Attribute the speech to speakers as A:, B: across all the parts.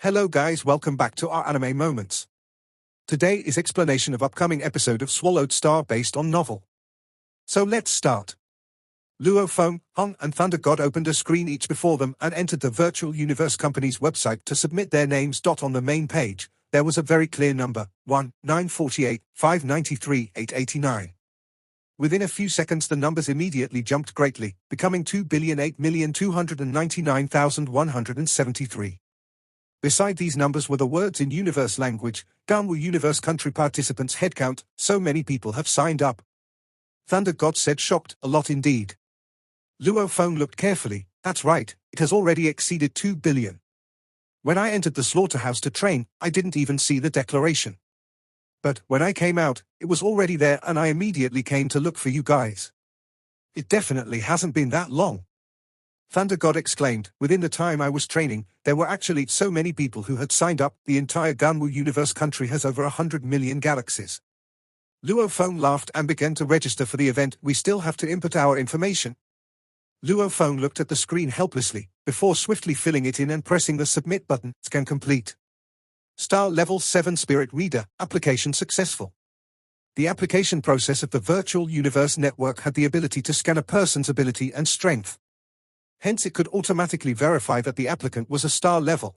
A: Hello guys, welcome back to our anime moments. Today is explanation of upcoming episode of Swallowed Star based on novel. So let's start. Luo Feng, Hong and Thunder God opened a screen each before them and entered the Virtual Universe Company's website to submit their names. On the main page, there was a very clear number, 1,948,593,889. Within a few seconds the numbers immediately jumped greatly, becoming 2,008,299,173. Beside these numbers were the words in universe language, Ganwu Universe Country participants headcount, so many people have signed up. Thunder God said, shocked, a lot indeed. Luo Feng looked carefully, that's right, it has already exceeded 2 billion. When I entered the slaughterhouse to train, I didn't even see the declaration. But when I came out, it was already there and I immediately came to look for you guys. It definitely hasn't been that long. Thunder God exclaimed, within the time I was training, there were actually so many people who had signed up. The entire Ganwu Universe Country has over 100 million galaxies. Luo Feng laughed and began to register for the event. We still have to input our information. Luo Feng looked at the screen helplessly, before swiftly filling it in and pressing the submit button. Scan complete. Star Level 7 Spirit Reader, application successful. The application process of the Virtual Universe Network had the ability to scan a person's ability and strength. Hence it could automatically verify that the applicant was a star level.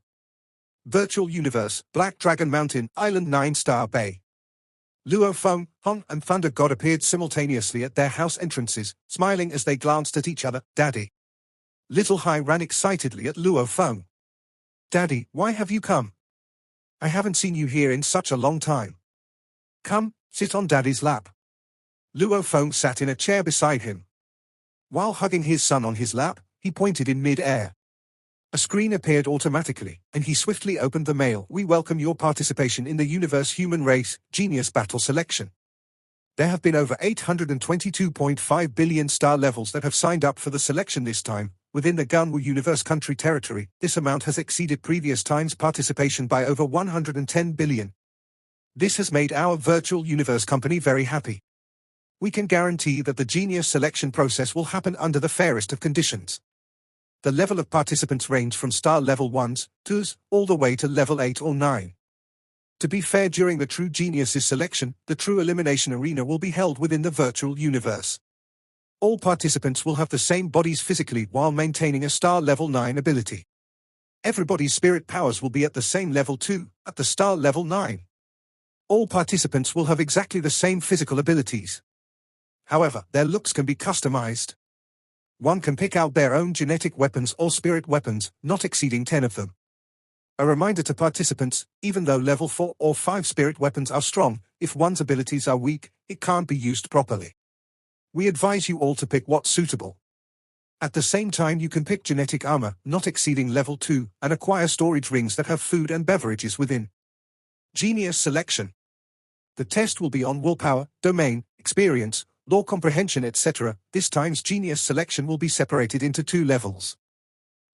A: Virtual Universe, Black Dragon Mountain, Island 9 Star Bay. Luo Feng, Hong and Thunder God appeared simultaneously at their house entrances, smiling as they glanced at each other. Daddy. Little Hai ran excitedly at Luo Feng. Daddy, why have you come? I haven't seen you here in such a long time. Come, sit on Daddy's lap. Luo Feng sat in a chair beside him. While hugging his son on his lap, he pointed in mid-air. A screen appeared automatically, and he swiftly opened the mail. We welcome your participation in the Universe Human Race Genius Battle Selection. There have been over 822.5 billion star levels that have signed up for the selection this time. Within the Ganwu Universe Country territory, this amount has exceeded previous times' participation by over 110 billion. This has made our Virtual Universe Company very happy. We can guarantee that the genius selection process will happen under the fairest of conditions. The level of participants range from star level 1s, 2s, all the way to level 8 or 9. To be fair, during the True Geniuses selection, the true elimination arena will be held within the virtual universe. All participants will have the same bodies physically while maintaining a star level 9 ability. Everybody's spirit powers will be at the same level 2, at the star level 9. All participants will have exactly the same physical abilities. However, their looks can be customized. One can pick out their own genetic weapons or spirit weapons, not exceeding 10 of them. A reminder to participants, even though level 4 or 5 spirit weapons are strong, if one's abilities are weak, it can't be used properly. We advise you all to pick what's suitable. At the same time, you can pick genetic armor, not exceeding level 2, and acquire storage rings that have food and beverages within. Genius selection. The test will be on willpower, domain, experience, law comprehension, etc. This time's genius selection will be separated into 2 levels.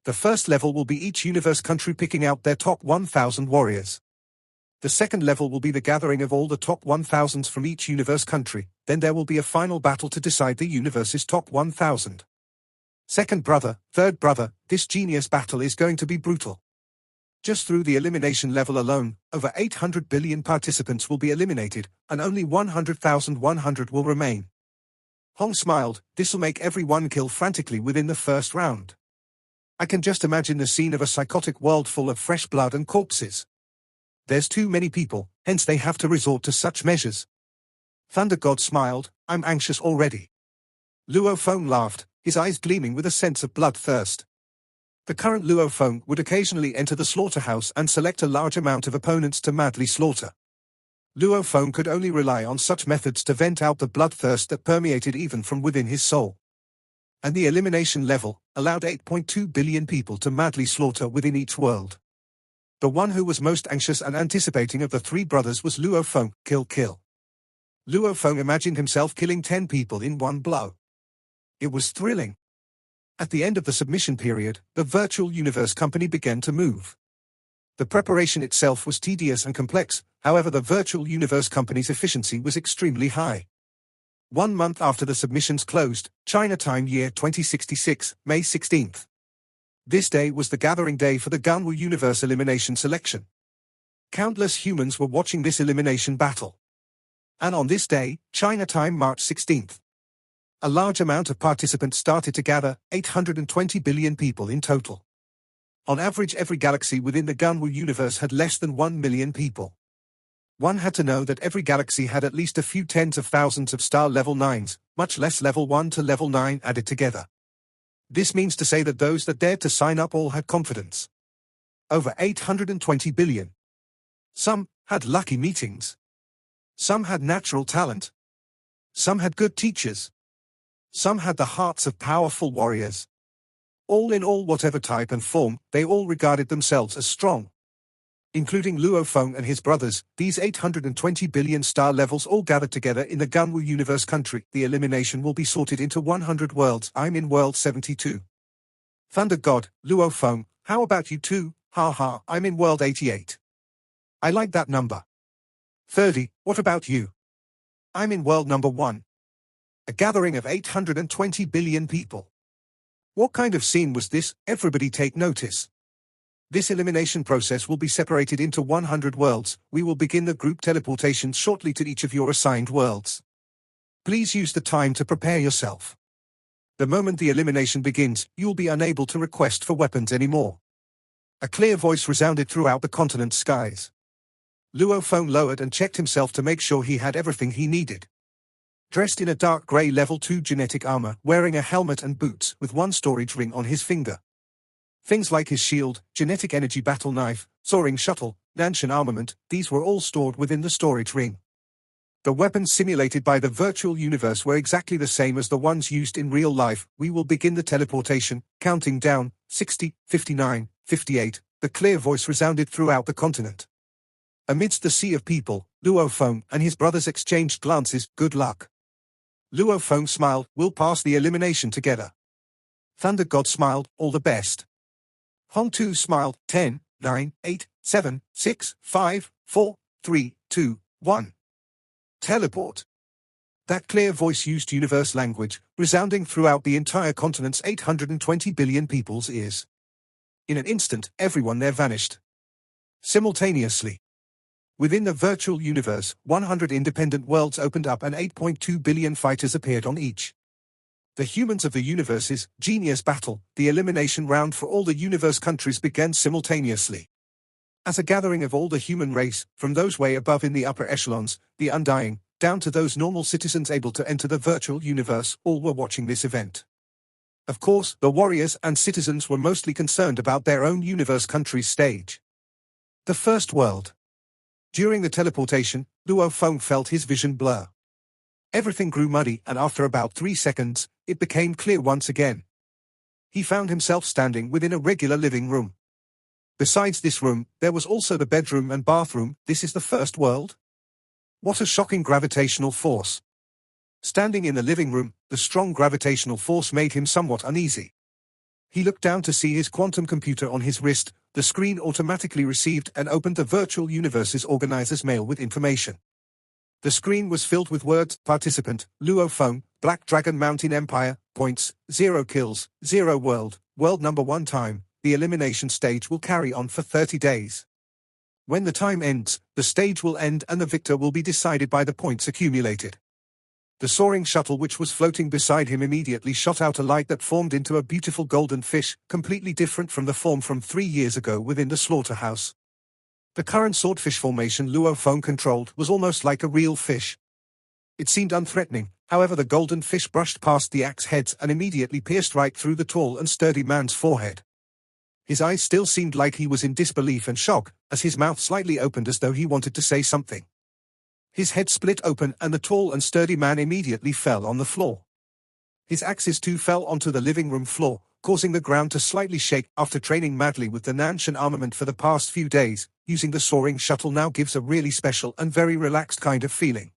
A: The first level will be each universe country picking out their top 1,000 warriors. The second level will be the gathering of all the top 1,000s from each universe country, then there will be a final battle to decide the universe's top 1,000. Second brother, third brother, this genius battle is going to be brutal. Just through the elimination level alone, over 800 billion participants will be eliminated, and only 100,100 will remain. Hong smiled, this'll make everyone kill frantically within the first round. I can just imagine the scene of a psychotic world full of fresh blood and corpses. There's too many people, hence they have to resort to such measures. Thunder God smiled, I'm anxious already. Luo Feng laughed, his eyes gleaming with a sense of bloodthirst. The current Luo Feng would occasionally enter the slaughterhouse and select a large amount of opponents to madly slaughter. Luo Feng could only rely on such methods to vent out the bloodthirst that permeated even from within his soul. And the elimination level allowed 8.2 billion people to madly slaughter within each world. The one who was most anxious and anticipating of the 3 brothers was Luo Feng. Kill. Luo Feng imagined himself killing 10 people in one blow. It was thrilling. At the end of the submission period, the Virtual Universe Company began to move. The preparation itself was tedious and complex, however the Virtual Universe Company's efficiency was extremely high. 1 month after the submissions closed, China time year 2066, May 16th. This day was the gathering day for the Ganwu Universe elimination selection. Countless humans were watching this elimination battle. And on this day, China time March 16th, a large amount of participants started to gather, 820 billion people in total. On average, every galaxy within the Ganwu universe had less than 1 million people. One had to know that every galaxy had at least a few tens of thousands of star level 9s, much less level 1 to level 9 added together. This means to say that those that dared to sign up all had confidence. Over 820 billion. Some had lucky meetings. Some had natural talent. Some had good teachers. Some had the hearts of powerful warriors. All in all, whatever type and form, they all regarded themselves as strong. Including Luo Feng and his brothers, these 820 billion star levels all gathered together in the Ganwu universe country. The elimination will be sorted into 100 worlds. I'm in world 72. Thunder God, Luo Feng, how about you too? Haha, I'm in world 88. I like that number. 30, what about you? I'm in world number 1. A gathering of 820 billion people. What kind of scene was this? Everybody take notice. This elimination process will be separated into 100 worlds. We will begin the group teleportation shortly to each of your assigned worlds. Please use the time to prepare yourself. The moment the elimination begins, you'll be unable to request for weapons anymore. A clear voice resounded throughout the continent's skies. Luo Feng lowered and checked himself to make sure he had everything he needed. Dressed in a dark grey level 2 genetic armor, wearing a helmet and boots, with one storage ring on his finger. Things like his shield, genetic energy battle knife, soaring shuttle, Nanshan armament, these were all stored within the storage ring. The weapons simulated by the virtual universe were exactly the same as the ones used in real life. We will begin the teleportation, counting down, 60, 59, 58, the clear voice resounded throughout the continent. Amidst the sea of people, Luo Feng and his brothers exchanged glances. Good luck. Luo Feng smiled. We'll pass the elimination together. Thunder God smiled. All the best. Hong Tu smiled. 10, 9, 8, 7, 6, 5, 4, 3, 2, 1. Teleport. That clear voice used universe language, resounding throughout the entire continent's 820 billion people's ears. In an instant, everyone there vanished. Simultaneously. Within the virtual universe, 100 independent worlds opened up and 8.2 billion fighters appeared on each. The humans of the universe's genius battle, the elimination round for all the universe countries began simultaneously. As a gathering of all the human race, from those way above in the upper echelons, the undying, down to those normal citizens able to enter the virtual universe, all were watching this event. Of course, the warriors and citizens were mostly concerned about their own universe country's stage. The first world. During the teleportation, Luo Feng felt his vision blur. Everything grew muddy, and after about 3 seconds, it became clear once again. He found himself standing within a regular living room. Besides this room, there was also the bedroom and bathroom. This is the first world? What a shocking gravitational force. Standing in the living room, the strong gravitational force made him somewhat uneasy. He looked down to see his quantum computer on his wrist. The screen automatically received and opened the virtual universe's organizer's mail with information. The screen was filled with words: participant, Luo Feng, Black Dragon Mountain Empire, points, 0 kills, 0 world, world number 1 time. The elimination stage will carry on for 30 days. When the time ends, the stage will end and the victor will be decided by the points accumulated. The soaring shuttle which was floating beside him immediately shot out a light that formed into a beautiful golden fish, completely different from the form from 3 years ago within the slaughterhouse. The current swordfish formation Luo Feng controlled was almost like a real fish. It seemed unthreatening, however the golden fish brushed past the axe heads and immediately pierced right through the tall and sturdy man's forehead. His eyes still seemed like he was in disbelief and shock, as his mouth slightly opened as though he wanted to say something. His head split open and the tall and sturdy man immediately fell on the floor. His axes too fell onto the living room floor, causing the ground to slightly shake. After training madly with the Nanshan armament for the past few days, using the soaring shuttle now gives a really special and very relaxed kind of feeling.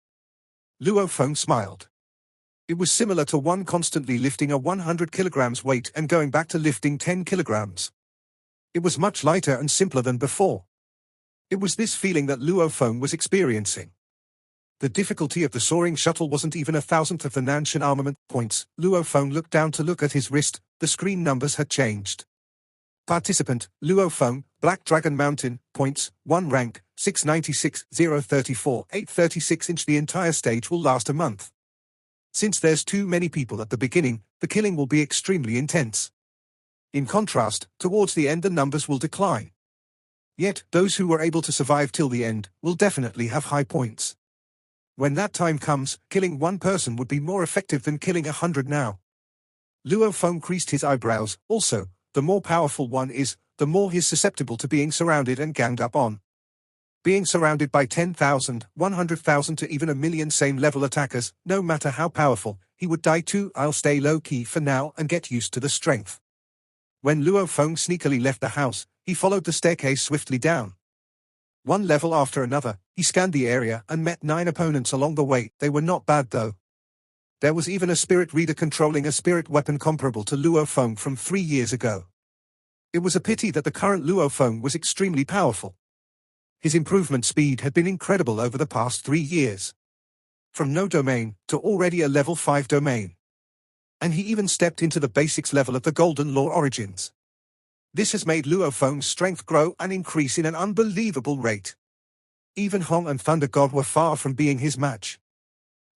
A: Luo Feng smiled. It was similar to one constantly lifting a 100 kilograms weight and going back to lifting 10 kilograms. It was much lighter and simpler than before. It was this feeling that Luo Feng was experiencing. The difficulty of the soaring shuttle wasn't even 1,000th of the Nanshan armament points. Luo Feng looked down to look at his wrist. The screen numbers had changed. Participant, Luo Feng, Black Dragon Mountain, points, 1 rank, 696, 034, 836 The entire stage will last a month. Since there's too many people at the beginning, the killing will be extremely intense. In contrast, towards the end the numbers will decline. Yet, those who were able to survive till the end, will definitely have high points. When that time comes, killing one person would be more effective than killing 100 now. Luo Feng creased his eyebrows. Also, the more powerful one is, the more he's susceptible to being surrounded and ganged up on. Being surrounded by 10,000, 100,000 to even 1,000,000 same-level attackers, no matter how powerful, he would die too. I'll stay low-key for now and get used to the strength. When Luo Feng sneakily left the house, he followed the staircase swiftly down. One level after another, he scanned the area and met 9 opponents along the way. They were not bad though. There was even a spirit reader controlling a spirit weapon comparable to Luo Feng from 3 years ago. It was a pity that the current Luo Feng was extremely powerful. His improvement speed had been incredible over the past 3 years. From no domain to already a level 5 domain. And he even stepped into the basics level of the Golden Law Origins. This has made Luo Feng's strength grow and increase in an unbelievable rate. Even Hong and Thunder God were far from being his match.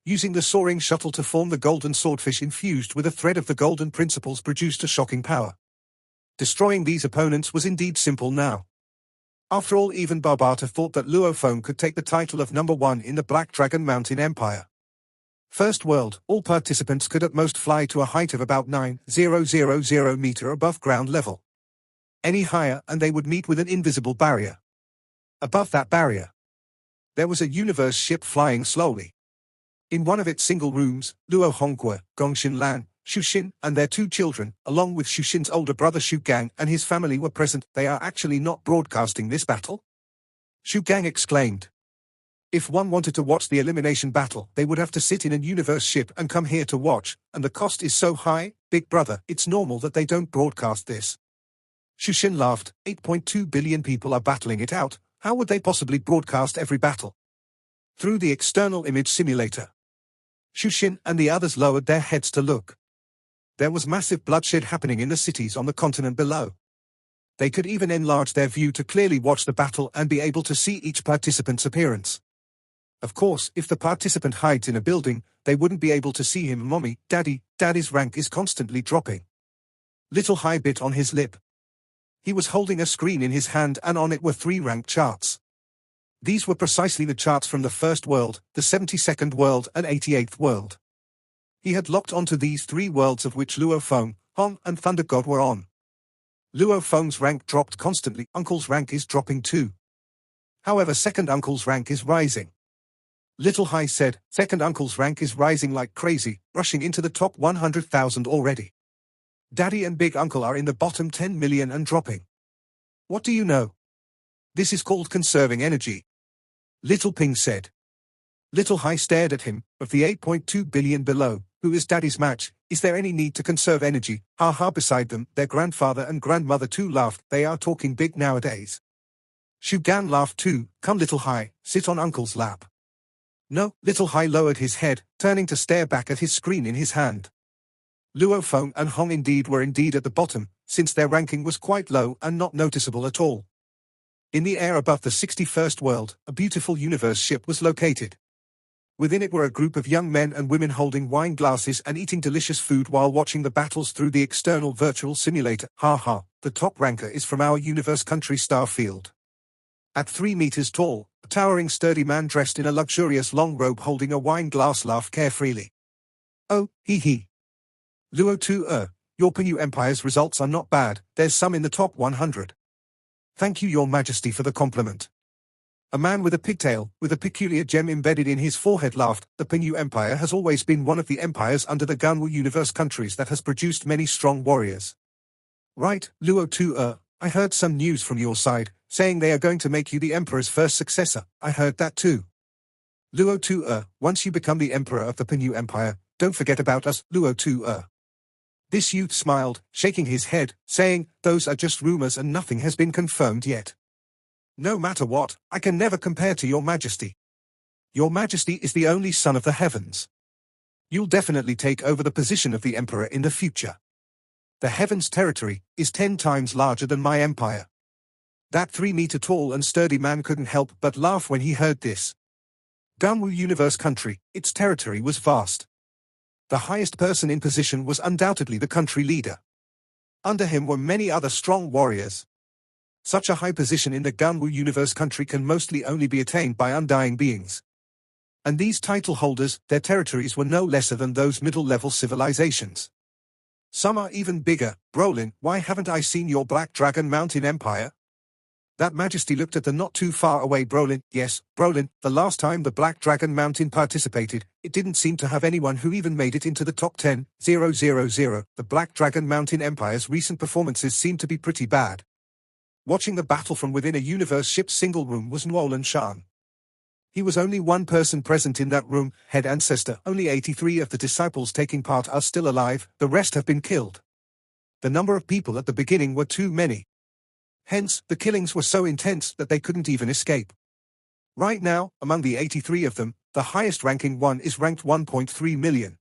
A: Using the soaring shuttle to form the golden swordfish infused with a thread of the golden principles produced a shocking power. Destroying these opponents was indeed simple now. After all, even Barbata thought that Luo Feng could take the title of number 1 in the Black Dragon Mountain Empire. First world, all participants could at most fly to a height of about 9,000 meter above ground level. Any higher and they would meet with an invisible barrier. Above that barrier, there was a universe ship flying slowly. In one of its single rooms, Luo Hongque, Gongxin Lan, Xu Xin, and their 2 children, along with Xu Xin's older brother Xu Gang and his family were present. They are actually not broadcasting this battle? Xu Gang exclaimed. If one wanted to watch the elimination battle, they would have to sit in a universe ship and come here to watch, and the cost is so high, big brother, it's normal that they don't broadcast this. Xu Xin laughed. 8.2 billion people are battling it out, how would they possibly broadcast every battle? Through the external image simulator. Xu Xin and the others lowered their heads to look. There was massive bloodshed happening in the cities on the continent below. They could even enlarge their view to clearly watch the battle and be able to see each participant's appearance. Of course, if the participant hides in a building, they wouldn't be able to see him. Mommy, Daddy's rank is constantly dropping. Little Hai bit on his lip. He was holding a screen in his hand and on it were 3 rank charts. These were precisely the charts from the first world, the 72nd world and 88th world. He had locked onto these 3 worlds of which Luo Feng, Hong and Thunder God were on. Luo Feng's rank dropped constantly. Uncle's rank is dropping too. However, second uncle's rank is rising. Little Hai said, second uncle's rank is rising like crazy, rushing into the top 100,000 already. Daddy and big uncle are in the bottom 10 million and dropping. What do you know? This is called conserving energy. Little Ping said. Little Hai stared at him. Of the 8.2 billion below, who is Daddy's match? Is there any need to conserve energy? Ha ha. Beside them, their grandfather and grandmother too laughed. They are talking big nowadays. Xu Gan laughed too. Come Little Hai, sit on uncle's lap. No, Little Hai lowered his head, turning to stare back at his screen in his hand. Luo Feng and Hong were indeed at the bottom, since their ranking was quite low and not noticeable at all. In the air above the 61st world, a beautiful universe ship was located. Within it were a group of young men and women holding wine glasses and eating delicious food while watching the battles through the external virtual simulator. Ha ha, the top ranker is from our universe country Starfield. At 3 meters tall, a towering sturdy man dressed in a luxurious long robe holding a wine glass laughed carefreely. Oh, hee hee. Luo 2 your Pinyu Empire's results are not bad, there's some in the top 100. Thank you, Your Majesty, for the compliment. A man with a pigtail, with a peculiar gem embedded in his forehead laughed. The Pinyu Empire has always been one of the empires under the Ganwu universe countries that has produced many strong warriors. Right, Luo 2 I heard some news from your side, saying they are going to make you the Emperor's first successor. I heard that too. Luo 2 once you become the Emperor of the Pinyu Empire, don't forget about us, Luo 2 This youth smiled, shaking his head, saying, those are just rumors and nothing has been confirmed yet. No matter what, I can never compare to Your Majesty. Your Majesty is the only son of the heavens. You'll definitely take over the position of the Emperor in the future. The heavens territory is 10 times larger than my empire. That 3-meter-tall and sturdy man couldn't help but laugh when he heard this. Ganwu Universe country, its territory was vast. The highest person in position was undoubtedly the country leader. Under him were many other strong warriors. Such a high position in the Ganwu Universe country can mostly only be attained by undying beings. And these title holders, their territories were no lesser than those middle-level civilizations. Some are even bigger. Brolin, why haven't I seen your Black Dragon Mountain Empire? That Majesty looked at the not too far away Brolin. Yes, Brolin, the last time the Black Dragon Mountain participated, it didn't seem to have anyone who even made it into the top 10. The Black Dragon Mountain Empire's recent performances seem to be pretty bad. Watching the battle from within a universe ship's single room was Nuolan Shan. He was only one person present in that room, head ancestor. Only 83 of the disciples taking part are still alive, the rest have been killed. The number of people at the beginning were too many. Hence, the killings were so intense that they couldn't even escape. Right now, among the 83 of them, the highest-ranking one is ranked 1.3 million.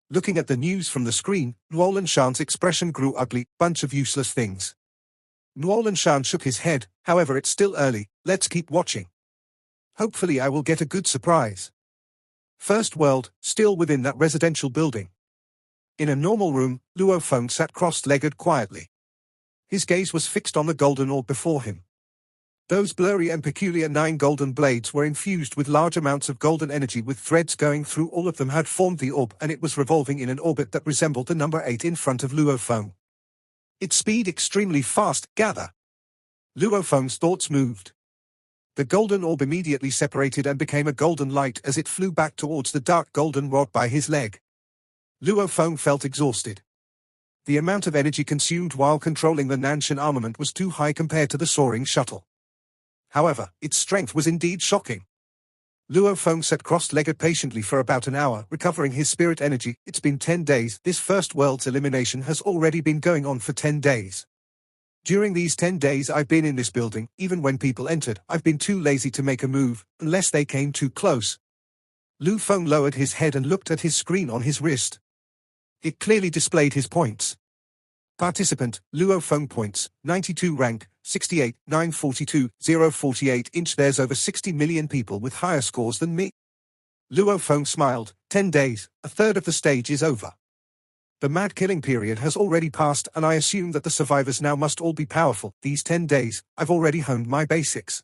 A: Looking at the news from the screen, Nuolan Shan's expression grew ugly. Bunch of useless things. Nuolan Shan shook his head. However, it's still early, let's keep watching. Hopefully I will get a good surprise. First world, still within that residential building. In a normal room, Luo Feng sat cross-legged quietly. His gaze was fixed on the golden orb before him. Those blurry and peculiar 9 golden blades were infused with large amounts of golden energy, with threads going through all of them, had formed the orb, and it was revolving in an orbit that resembled the number 8 in front of Luo Feng. Its speed extremely fast. Gather. Luo Feng's thoughts moved. The golden orb immediately separated and became a golden light as it flew back towards the dark golden rod by his leg. Luo Feng felt exhausted. The amount of energy consumed while controlling the Nanshan armament was too high compared to the soaring shuttle. However, its strength was indeed shocking. Luo Feng sat cross-legged patiently for about an hour, recovering his spirit energy. It's been 10 days. This first world's elimination has already been going on for 10 days. During these 10 days I've been in this building. Even when people entered, I've been too lazy to make a move, unless they came too close. Luo Feng lowered his head and looked at his screen on his wrist. It clearly displayed his points. Participant, Luo Feng points, 92 rank, 68, 942, 048 inch. There's over 60 million people with higher scores than me. Luo Feng smiled. 10 days, a third of the stage is over. The mad killing period has already passed, and I assume that the survivors now must all be powerful. These 10 days, I've already honed my basics.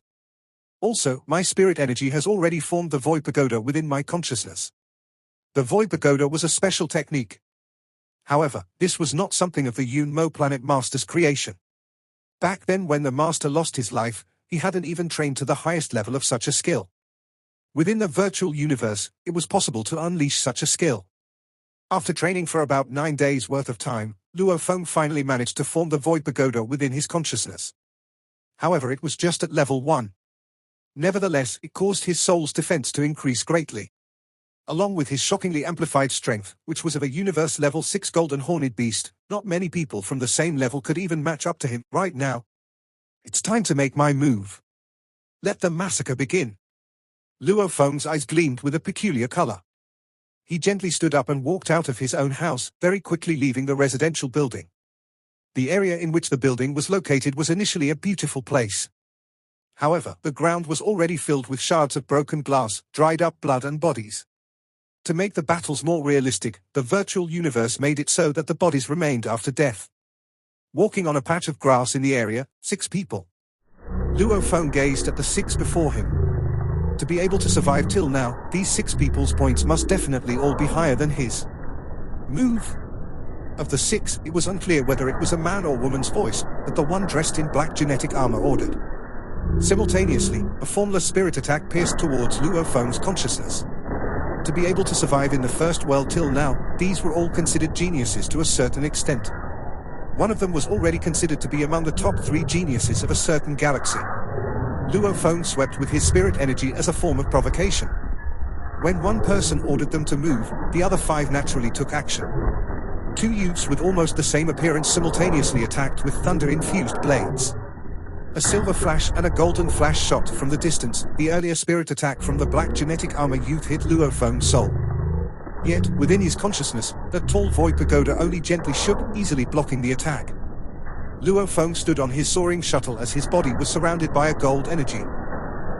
A: Also, my spirit energy has already formed the void pagoda within my consciousness. The void pagoda was a special technique. However, this was not something of the Yunmo planet master's creation. Back then, when the master lost his life, he hadn't even trained to the highest level of such a skill. Within the virtual universe, it was possible to unleash such a skill. After training for about 9 days worth of time, Luo Feng finally managed to form the void pagoda within his consciousness. However, it was just at level 1. Nevertheless, it caused his soul's defense to increase greatly. Along with his shockingly amplified strength, which was of a universe level 6 golden horned beast, not many people from the same level could even match up to him. Right now, it's time to make my move. Let the massacre begin. Luo Feng's eyes gleamed with a peculiar color. He gently stood up and walked out of his own house, very quickly leaving the residential building. The area in which the building was located was initially a beautiful place. However, the ground was already filled with shards of broken glass, dried up blood and bodies. To make the battles more realistic, the virtual universe made it so that the bodies remained after death. Walking on a patch of grass in the area, 6 people. Luo Feng gazed at the 6 before him. To be able to survive till now, these 6 people's points must definitely all be higher than his. Move. Of the 6, it was unclear whether it was a man or woman's voice, but the one dressed in black genetic armor ordered. Simultaneously, a formless spirit attack pierced towards Luo Feng's consciousness. To be able to survive in the first world till now, these were all considered geniuses to a certain extent. One of them was already considered to be among the top 3 geniuses of a certain galaxy. Luo Feng swept with his spirit energy as a form of provocation. When one person ordered them to move, the other 5 naturally took action. 2 youths with almost the same appearance simultaneously attacked with thunder-infused blades. A silver flash and a golden flash shot from the distance. The earlier spirit attack from the black genetic armor youth hit Luo Feng's soul. Yet, within his consciousness, the tall void pagoda only gently shook, easily blocking the attack. Luo Feng stood on his soaring shuttle as his body was surrounded by a gold energy.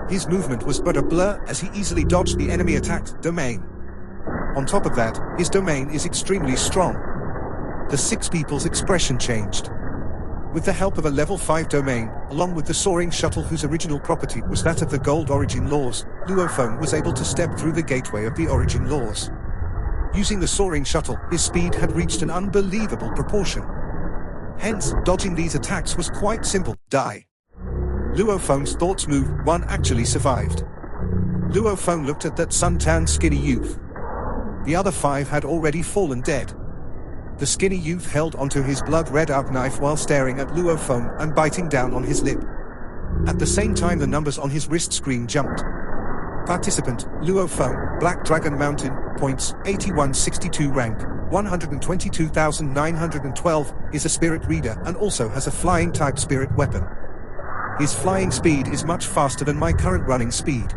A: His movement was but a blur as he easily dodged the enemy-attacked domain. On top of that, his domain is extremely strong. The six people's expression changed. With the help of a level 5 domain, along with the soaring shuttle whose original property was that of the gold origin laws, Luo Feng was able to step through the gateway of the origin laws. Using the soaring shuttle, his speed had reached an unbelievable proportion. Hence, dodging these attacks was quite simple. Die. Luo Feng's thoughts moved, one actually survived. Luo Feng looked at that suntanned skinny youth. The other 5 had already fallen dead. The skinny youth held onto his blood-red arc knife while staring at Luo Feng and biting down on his lip. At the same time the numbers on his wrist screen jumped. Participant, Luo Feng, Black Dragon Mountain, points, 8162 rank, 122,912, is a spirit reader and also has a flying type spirit weapon. His flying speed is much faster than my current running speed.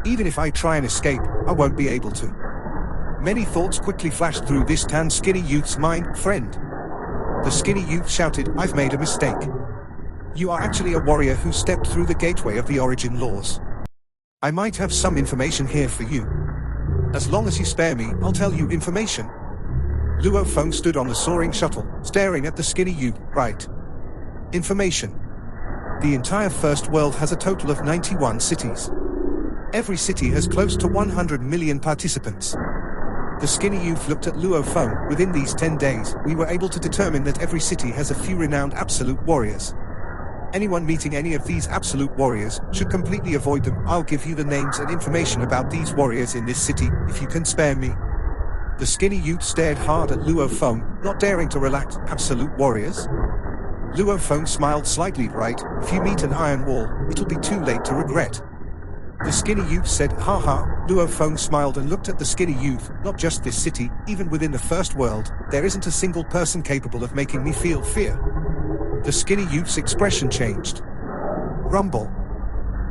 A: Even if I try and escape, I won't be able to. Many thoughts quickly flashed through this tan skinny youth's mind. Friend. The skinny youth shouted, I've made a mistake. You are actually a warrior who stepped through the gateway of the origin laws. I might have some information here for you. As long as you spare me, I'll tell you information. Luo Feng stood on the soaring shuttle, staring at the skinny youth. Right. Information. The entire first world has a total of 91 cities. Every city has close to 100 million participants. The skinny youth looked at Luo Feng. Within these 10 days, we were able to determine that every city has a few renowned absolute warriors. Anyone meeting any of these absolute warriors should completely avoid them. I'll give you the names and information about these warriors in this city, if you can spare me. The skinny youth stared hard at Luo Feng, not daring to relax. Absolute warriors? Luo Feng smiled slightly. Right, if you meet an iron wall, it'll be too late to regret. The skinny youth said, haha. Luo Feng smiled and looked at the skinny youth. Not just this city, even within the first world, there isn't a single person capable of making me feel fear. The skinny youth's expression changed. Rumble.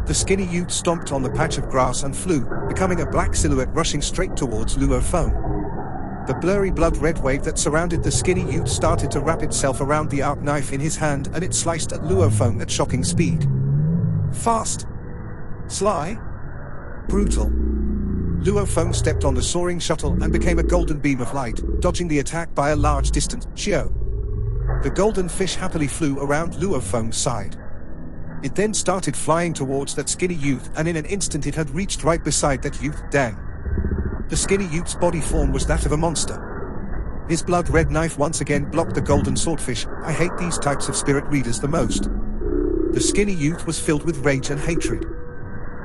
A: The skinny youth stomped on the patch of grass and flew, becoming a black silhouette rushing straight towards Luo Feng. The blurry blood-red wave that surrounded the skinny youth started to wrap itself around the arc knife in his hand and it sliced at Luo Feng at shocking speed. Fast. Sly. Brutal. Luo Feng stepped on the soaring shuttle and became a golden beam of light, dodging the attack by a large distance. Xiao. The golden fish happily flew around Luo Feng's side. It then started flying towards that skinny youth and in an instant it had reached right beside that youth. Dang. The skinny youth's body form was that of a monster. His blood-red knife once again blocked the golden swordfish. I hate these types of spirit readers the most. The skinny youth was filled with rage and hatred.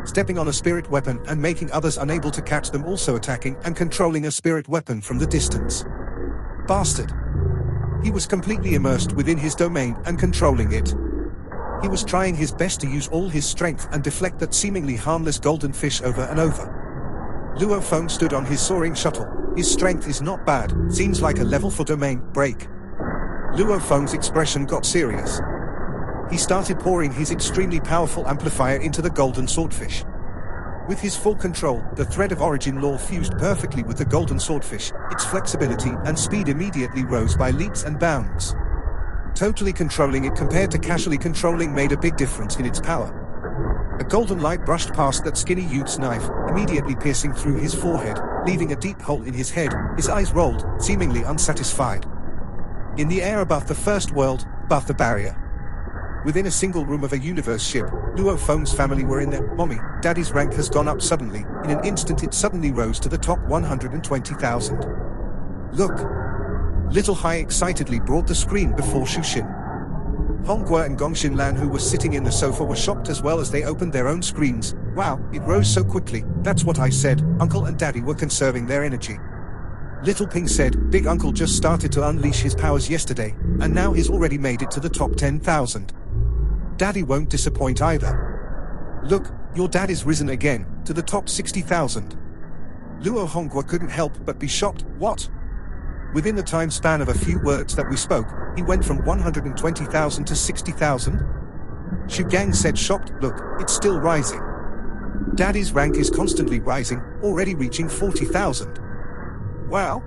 A: Stepping on a spirit weapon and making others unable to catch them, also attacking and controlling a spirit weapon from the distance. Bastard. He was completely immersed within his domain and controlling it. He was trying his best to use all his strength and deflect that seemingly harmless golden fish over and over. Luo Feng stood on his soaring shuttle. His strength is not bad, seems like a level 4 domain break. Luo Feng's expression got serious. He started pouring his extremely powerful amplifier into the golden swordfish. With his full control, the thread of origin law fused perfectly with the golden swordfish. Its flexibility and speed immediately rose by leaps and bounds. Totally controlling it compared to casually controlling made a big difference in its power. A golden light brushed past that skinny youth's knife, immediately piercing through his forehead, leaving a deep hole in his head. His eyes rolled, seemingly unsatisfied. In the air above the first world, above the barrier. Within a single room of a universe ship, Luo Feng's family were in there. Mommy, Daddy's rank has gone up suddenly. In an instant it suddenly rose to the top 120,000. Look. Little Hai excitedly brought the screen before Shushin. Hongguo and Gongxin Lan, who was sitting in the sofa, were shocked as well as they opened their own screens. Wow, it rose so quickly. That's what I said. Uncle and Daddy were conserving their energy. Little Ping said, Big Uncle just started to unleash his powers yesterday, and now he's already made it to the top 10,000. Daddy won't disappoint either. Look, your dad is risen again, to the top 60,000. Luo Hongguo couldn't help but be shocked. What? Within the time span of a few words that we spoke, he went from 120,000 to 60,000? Xu Gang said shocked, look, it's still rising. Daddy's rank is constantly rising, already reaching 40,000. Wow.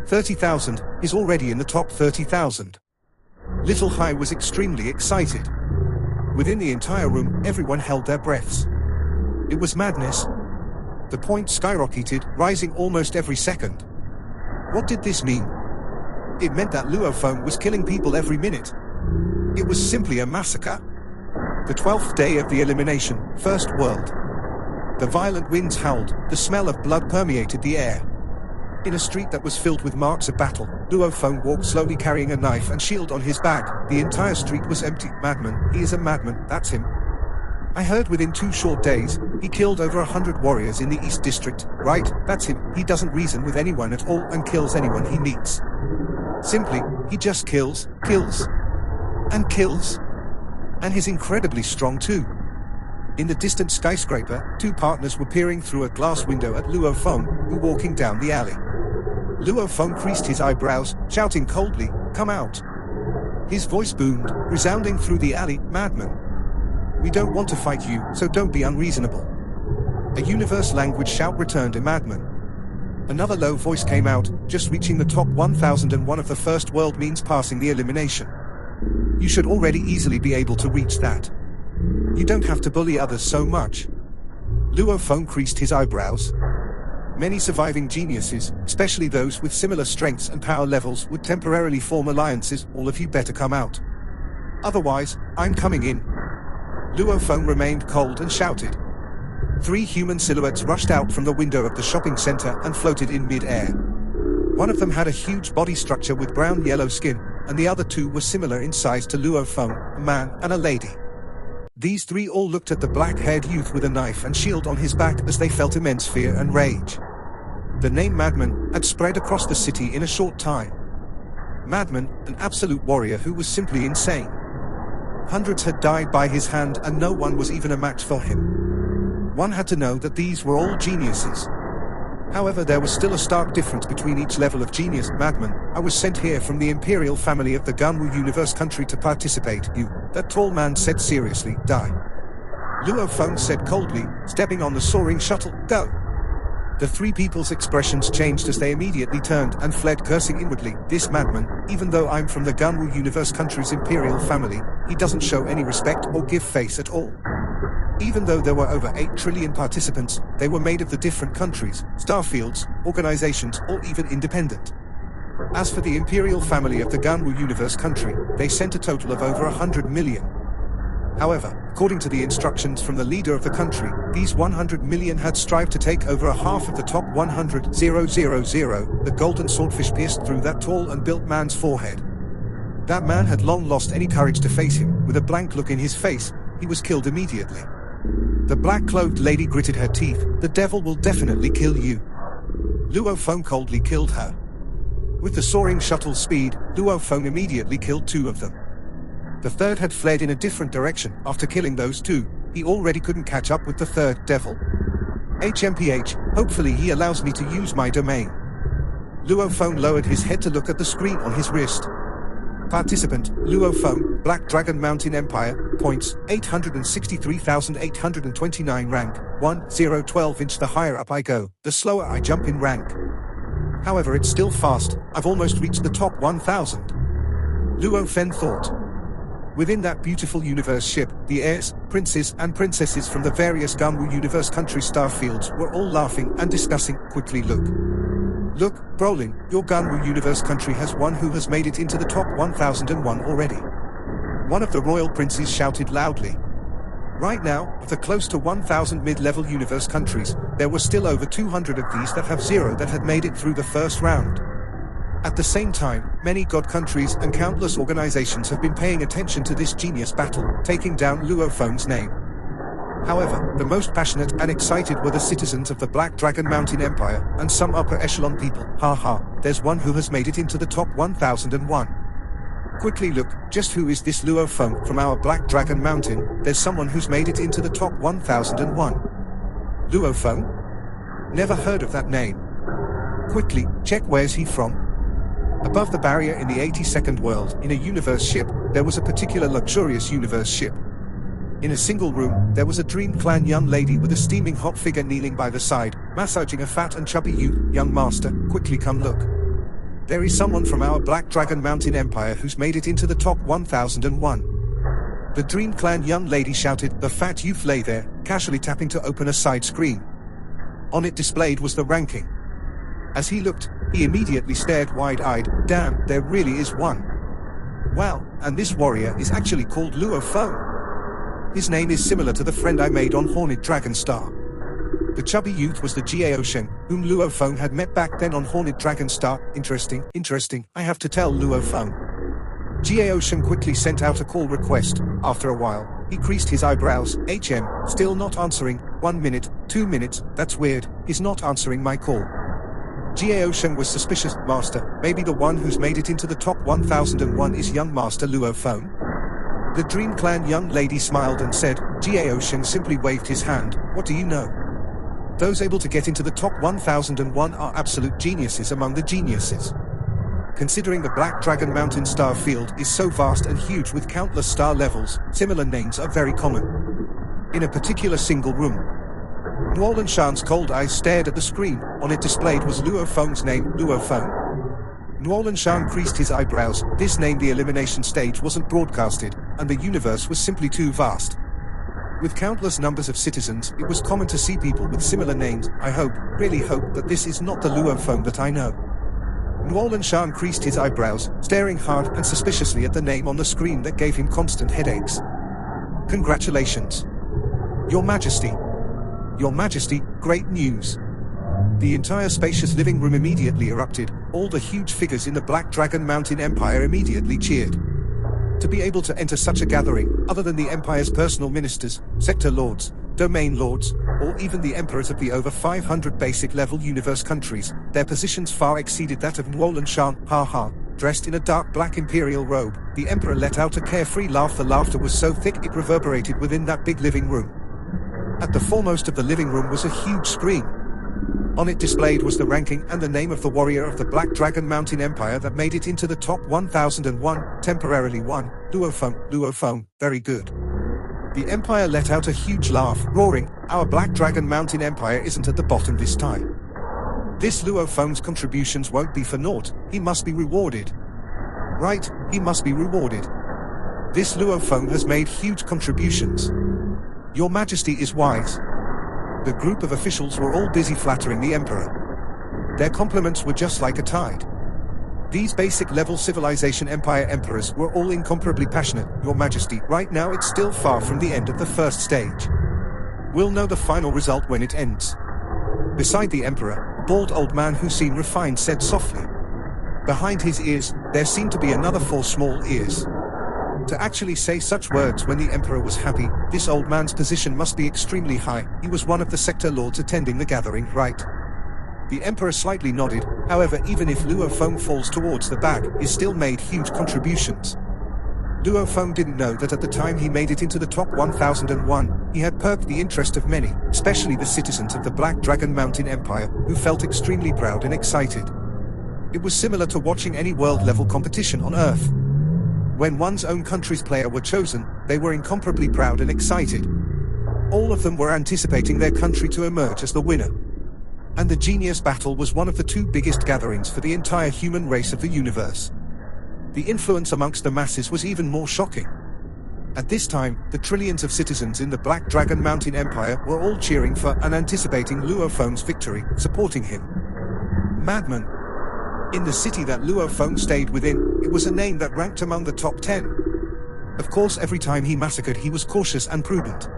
A: 30,000 is already in the top 30,000. Little Hai was extremely excited. Within the entire room, everyone held their breaths. It was madness. The point skyrocketed, rising almost every second. What did this mean? It meant that Luo Feng was killing people every minute. It was simply a massacre. The 12th day of the elimination, First World. The violent winds howled, the smell of blood permeated the air. In a street that was filled with marks of battle, Luo Feng walked slowly carrying a knife and shield on his back. The entire street was empty. Madman, he is a madman, that's him. I heard within 2 short days, he killed over 100 warriors in the East District. Right, that's him. He doesn't reason with anyone at all and kills anyone he meets. Simply, he just kills, and kills. And he's incredibly strong too. In the distant skyscraper, 2 partners were peering through a glass window at Luo Feng, who walking down the alley. Luo Feng creased his eyebrows, shouting coldly, "Come out." His voice boomed, resounding through the alley, "Madman. We don't want to fight you, so don't be unreasonable." A universe language shout returned a madman. Another low voice came out, "Just reaching the top 1001 of the First World means passing the elimination. You should already easily be able to reach that. You don't have to bully others so much." Luo Feng creased his eyebrows. Many surviving geniuses, especially those with similar strengths and power levels, would temporarily form alliances. "All of you better come out. Otherwise, I'm coming in." Luo Feng remained cold and shouted. 3 human silhouettes rushed out from the window of the shopping center and floated in mid-air. One of them had a huge body structure with brown-yellow skin, and the other 2 were similar in size to Luo Feng, a man and a lady. These 3 all looked at the black-haired youth with a knife and shield on his back as they felt immense fear and rage. The name Madman had spread across the city in a short time. Madman, an absolute warrior who was simply insane. Hundreds had died by his hand and no one was even a match for him. One had to know that these were all geniuses. However, there was still a stark difference between each level of genius. "Madman, I was sent here from the Imperial family of the Ganwu Universe country to participate." "You," that tall man said seriously, "die." Luo Feng said coldly, stepping on the soaring shuttle, "Go." The 3 people's expressions changed as they immediately turned and fled, cursing inwardly. "This madman, even though I'm from the Ganwu Universe country's Imperial family, he doesn't show any respect or give face at all." Even though there were over 8 trillion participants, they were made of the different countries, starfields, organizations, or even independent. As for the Imperial family of the Ganwu Universe country, they sent a total of over 100 million. However, according to the instructions from the leader of the country, these 100 million had strived to take over a half of the top 100,000. The golden swordfish pierced through that tall and built man's forehead. That man had long lost any courage to face him. With a blank look in his face, he was killed immediately. The black-clothed lady gritted her teeth. "The devil will definitely kill you." Luo Feng coldly killed her. With the soaring shuttle's speed, Luo Feng immediately killed 2 of them. The third had fled in a different direction. After killing those 2, he already couldn't catch up with the third devil. HMPH, hopefully he allows me to use my domain. Luo Feng lowered his head to look at the screen on his wrist. Participant, Luo Feng, Black Dragon Mountain Empire, points, 863,829 rank, 1012 The higher up I go, the slower I jump in rank. However, it's still fast. I've almost reached the top 1000. Luo Feng thought. Within that beautiful universe ship, the heirs, princes and princesses from the various Ganwu Universe country starfields were all laughing and discussing. "Quickly look. Look, Brolin, your Ganwu Universe country has one who has made it into the top 1001 already." One of the royal princes shouted loudly. Right now, of the close to 1000 mid-level universe countries, there were still over 200 of these that have 0 that had made it through the first round. At the same time, many god countries and countless organizations have been paying attention to this genius battle, taking down Luo Feng's name. However, the most passionate and excited were the citizens of the Black Dragon Mountain Empire, and some upper echelon people. "Ha, there's one who has made it into the top 1001. Quickly look, just who is this Luo Feng from our Black Dragon Mountain? There's someone who's made it into the top 1001. Luo Feng? Never heard of that name. Quickly, check where's he from?" Above the barrier in the 82nd world, in a universe ship, there was a particular luxurious universe ship. In a single room, there was a Dream Clan young lady with a steaming hot figure kneeling by the side, massaging a fat and chubby youth. Young master, quickly come look. There is someone from our Black Dragon Mountain Empire who's made it into the top 1001. The Dream Clan young lady shouted. The fat youth lay there, casually tapping to open a side screen. On it displayed was the ranking. As he looked, he immediately stared wide-eyed. Damn, there really is one. Wow, and this warrior is actually called Luo Feng. His name is similar to the friend I made on Horned Dragon Star. The chubby youth was the Gao Sheng, whom Luo Feng had met back then on Horned Dragon Star. Interesting, I have to tell Luo Feng. Gao Sheng quickly sent out a call request. After a while, he creased his eyebrows. Still not answering. 1 minute, 2 minutes, that's weird, he's not answering my call. Gao Sheng was suspicious. Master, maybe the one who's made it into the top 1001 is young Master Luo Feng. The Dream Clan young lady smiled and said. Gao Sheng simply waved his hand. What do you know? Those able to get into the top 1001 are absolute geniuses among the geniuses. Considering the Black Dragon Mountain star field is so vast and huge with countless star levels, similar names are very common. In a particular single room, Nuolan Shan's cold eyes stared at the screen. On it displayed was Luo Feng's name, Luo Feng. Nuolan Shan creased his eyebrows. This name the elimination stage wasn't broadcasted, and the universe was simply too vast. With countless numbers of citizens, it was common to see people with similar names. I hope, really hope, that this is not the Luo Feng that I know. Nuolan Shan creased his eyebrows, staring hard and suspiciously at the name on the screen that gave him constant headaches. Congratulations. Your Majesty. Your Majesty, great news. The entire spacious living room immediately erupted. All the huge figures in the Black Dragon Mountain Empire immediately cheered. To be able to enter such a gathering, other than the Empire's personal ministers, sector lords, domain lords, or even the emperors of the over 500 basic-level universe countries, their positions far exceeded that of Nuolan Shan. Ha ha. Dressed in a dark black Imperial robe, the Emperor let out a carefree laugh. The laughter was so thick it reverberated within that big living room. At the foremost of the living room was a huge screen. On it displayed was the ranking and the name of the warrior of the Black Dragon Mountain Empire that made it into the top 1001, temporarily one, Luo Feng, very good. The Empire let out a huge laugh, roaring, our Black Dragon Mountain Empire isn't at the bottom this time. This Luo Feng's contributions won't be for naught, he must be rewarded. Right, he must be rewarded. This Luo Feng has made huge contributions. Your Majesty is wise. The group of officials were all busy flattering the Emperor. Their compliments were just like a tide. These basic-level civilization empire emperors were all incomparably passionate. Your Majesty, right now it's still far from the end of the first stage. We'll know the final result when it ends. Beside the Emperor, a bald old man who seemed refined said softly. Behind his ears, there seemed to be another 4 small ears. To actually say such words when the Emperor was happy, this old man's position must be extremely high. He was one of the sector lords attending the gathering, right? The Emperor slightly nodded. However, even if Luo Feng falls towards the back, he still made huge contributions. Luo Feng didn't know that at the time he made it into the top 1001, he had perked the interest of many, especially the citizens of the Black Dragon Mountain Empire, who felt extremely proud and excited. It was similar to watching any world-level competition on Earth. When one's own country's player were chosen, they were incomparably proud and excited. All of them were anticipating their country to emerge as the winner. And the Genius Battle was one of the 2 biggest gatherings for the entire human race of the universe. The influence amongst the masses was even more shocking. At this time, the trillions of citizens in the Black Dragon Mountain Empire were all cheering for and anticipating Luo Feng's victory, supporting him. Madman. In the city that Luo Feng stayed within, it was a name that ranked among the top 10. Of course, every time he massacred he was cautious and prudent.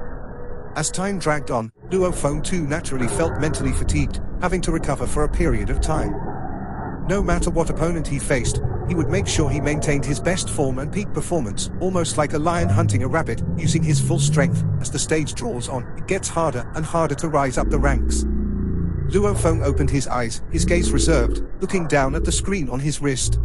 A: As time dragged on, Luo Feng too naturally felt mentally fatigued, having to recover for a period of time. No matter what opponent he faced, he would make sure he maintained his best form and peak performance, almost like a lion hunting a rabbit, using his full strength. As the stage draws on, it gets harder and harder to rise up the ranks. Luo Feng opened his eyes, his gaze reserved, looking down at the screen on his wrist.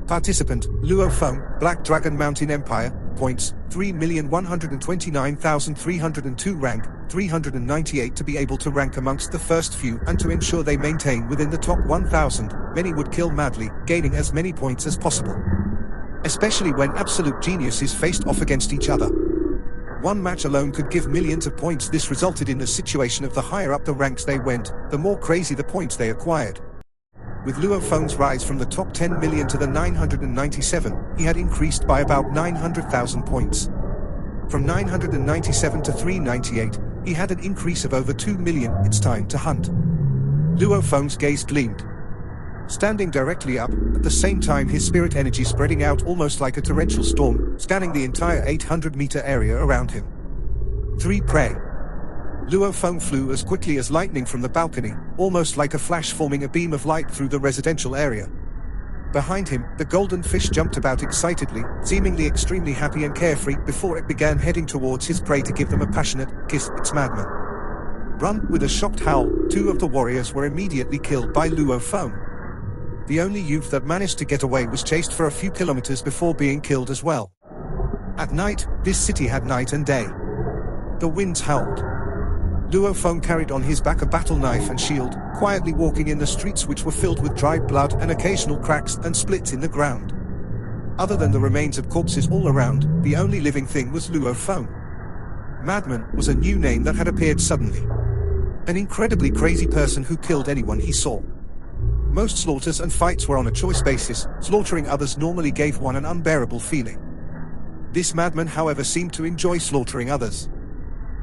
A: Participant, Luo Feng, Black Dragon Mountain Empire, points, 3,129,302 rank, 398 to be able to rank amongst the first few and to ensure they maintain within the top 1,000, many would kill madly, gaining as many points as possible. Especially when absolute geniuses faced off against each other. One match alone could give millions of points. This resulted in a situation of the higher up the ranks they went, the more crazy the points they acquired. With Luo Feng's rise from the top 10 million to the 997, he had increased by about 900,000 points. From 997 to 398, he had an increase of over 2 million. It's time to hunt. Luo Feng's gaze gleamed. Standing directly up, at the same time his spirit energy spreading out almost like a torrential storm, scanning the entire 800-meter area around him. 3. Prey. Luo Feng flew as quickly as lightning from the balcony, almost like a flash forming a beam of light through the residential area. Behind him, the golden fish jumped about excitedly, seemingly extremely happy and carefree before it began heading towards his prey to give them a passionate kiss. It's madman. Run! With a shocked howl, 2 of the warriors were immediately killed by Luo Feng. The only youth that managed to get away was chased for a few kilometers before being killed as well. At night, this city had night and day. The winds howled. Luo Feng carried on his back a battle knife and shield, quietly walking in the streets which were filled with dried blood and occasional cracks and splits in the ground. Other than the remains of corpses all around, the only living thing was Luo Feng. Madman was a new name that had appeared suddenly. An incredibly crazy person who killed anyone he saw. Most slaughters and fights were on a choice basis, slaughtering others normally gave one an unbearable feeling. This madman, however, seemed to enjoy slaughtering others.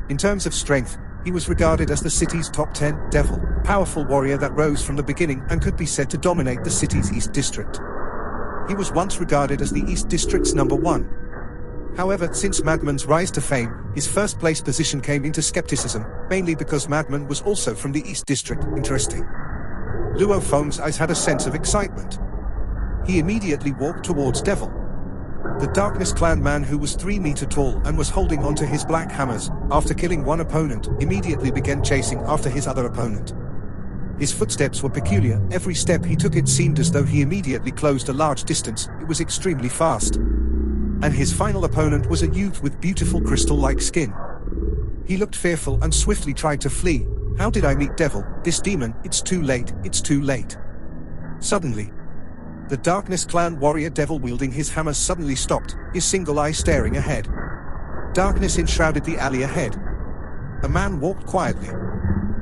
A: In terms of strength, he was regarded as the city's top 10 devil, a powerful warrior that rose from the beginning and could be said to dominate the city's East District. He was once regarded as the East District's number 1. However, since Madman's rise to fame, his first place position came into skepticism, mainly because Madman was also from the East District. Interesting. Luo Feng's eyes had a sense of excitement. He immediately walked towards Devil. The Darkness Clan man, who was 3 meters tall and was holding onto his black hammers, after killing one opponent, immediately began chasing after his other opponent. His footsteps were peculiar. Every step he took it seemed as though he immediately closed a large distance. It was extremely fast. And his final opponent was a youth with beautiful crystal-like skin. He looked fearful and swiftly tried to flee. How did I meet Devil, this demon? It's too late, it's too late. Suddenly, the Darkness Clan warrior Devil wielding his hammer suddenly stopped, his single eye staring ahead. Darkness enshrouded the alley ahead. A man walked quietly.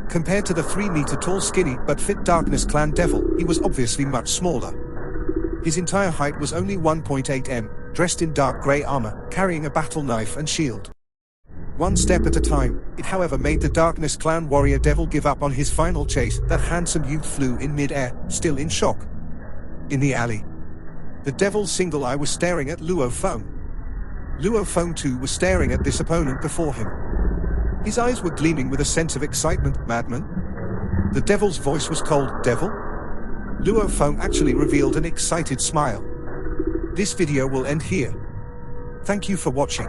A: Compared to the 3 meter tall skinny but fit Darkness Clan Devil, he was obviously much smaller. His entire height was only 1.8 m, dressed in dark grey armor, carrying a battle knife and shield. One step at a time, it however made the Darkness Clan warrior Devil give up on his final chase. That handsome youth flew in mid-air, still in shock. In the alley, the Devil's single eye was staring at Luo Feng. Luo Feng too was staring at this opponent before him. His eyes were gleaming with a sense of excitement. Madman? The Devil's voice was cold. Devil? Luo Feng actually revealed an excited smile. This video will end here. Thank you for watching.